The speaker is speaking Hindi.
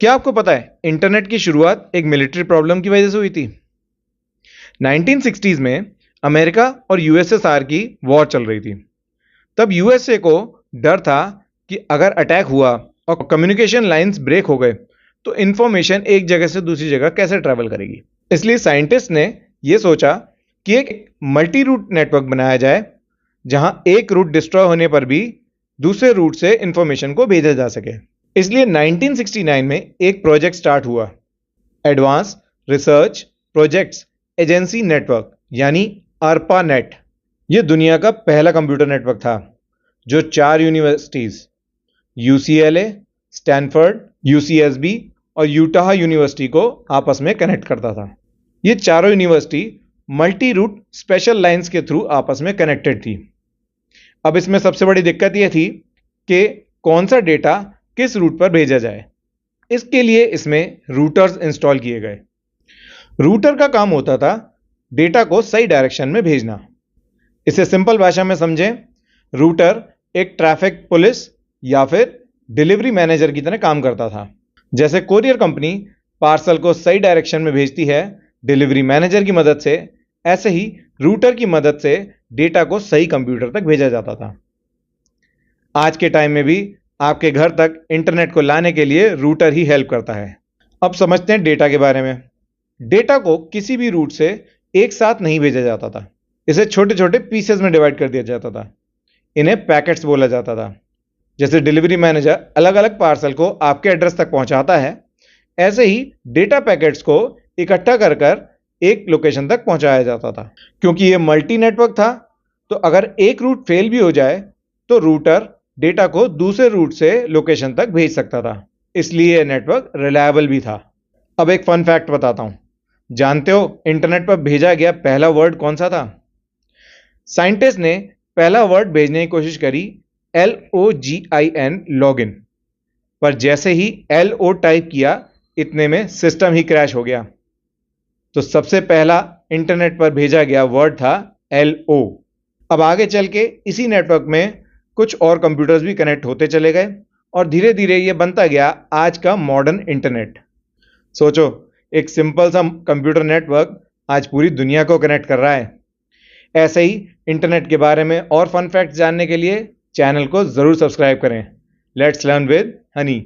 क्या आपको पता है इंटरनेट की शुरुआत एक मिलिट्री प्रॉब्लम की वजह से हुई थी। 1960s में अमेरिका और यूएसएसआर की वॉर चल रही थी। तब यूएसए को डर था कि अगर अटैक हुआ और कम्युनिकेशन लाइंस ब्रेक हो गए तो इंफॉर्मेशन एक जगह से दूसरी जगह कैसे ट्रैवल करेगी। इसलिए साइंटिस्ट ने यह सोचा कि एक मल्टी रूट नेटवर्क बनाया जाए जहां एक रूट डिस्ट्रॉय होने पर भी दूसरे रूट से इंफॉर्मेशन को भेजा जा सके। इसलिए 1969 में एक प्रोजेक्ट स्टार्ट हुआ, advance research projects agency network यानी ARPA नेट। यह दुनिया का पहला कंप्यूटर नेटवर्क था जो 4 यूनिवर्सिटीज UCLA, स्टैनफोर्ड, UCSB और यूटाह यूनिवर्सिटी को आपस में कनेक्ट करता था। ये चारों university multi route special lines के थ्रू आपस में कनेक्टेड थी। अब इसमें सबसे बड़ी दिक्कत यह थी कि कौन सा डेटा किस रूट पर भेजा जाए। इसके लिए इसमें रूटर्स इंस्टॉल किए गए। रूटर का काम होता था डेटा को सही डायरेक्शन में भेजना। इसे सिंपल भाषा में समझें, रूटर एक ट्रैफिक पुलिस या फिर डिलीवरी मैनेजर की तरह काम करता था। जैसे कोरियर कंपनी पार्सल को सही डायरेक्शन में भेजती है डिलीवरी मैनेजर की मदद से, ऐसे ही रूटर की मदद से डेटा को सही कंप्यूटर तक भेजा जाता था। आज के टाइम में भी आपके घर तक इंटरनेट को लाने के लिए रूटर ही हेल्प करता है। अब समझते हैं डेटा के बारे में। डेटा को किसी भी रूट से एक साथ नहीं भेजा जाता था। इसे छोटे छोटे पीसेस में डिवाइड कर दिया जाता था। इन्हें पैकेट्स बोला जाता था। जैसे डिलीवरी मैनेजर अलग अलग पार्सल को आपके एड्रेस तक पहुंचाता है, ऐसे ही डेटा पैकेट्स को इकट्ठा कर कर एक लोकेशन तक पहुंचाया जाता था। क्योंकि यह मल्टी नेटवर्क था, तो अगर एक रूट फेल भी हो जाए तो रूटर डेटा को दूसरे रूट से लोकेशन तक भेज सकता था। इसलिए यह नेटवर्क रिलायबल भी था। अब एक फन फैक्ट बताता हूं। जानते हो इंटरनेट पर भेजा गया पहला वर्ड कौन सा था? साइंटिस्ट ने पहला वर्ड भेजने की कोशिश करी LOGIN, लॉगिन, पर जैसे ही LO टाइप किया इतने में सिस्टम ही क्रैश हो गया। तो सबसे पहला इंटरनेट पर भेजा गया वर्ड था LO। अब आगे चल के इसी नेटवर्क में कुछ और कंप्यूटर्स भी कनेक्ट होते चले गए और धीरे धीरे यह बनता गया आज का मॉडर्न इंटरनेट। सोचो, एक सिंपल सा कंप्यूटर नेटवर्क आज पूरी दुनिया को कनेक्ट कर रहा है। ऐसे ही इंटरनेट के बारे में और फन फैक्ट्स जानने के लिए चैनल को जरूर सब्सक्राइब करें। Let's learn with Honey.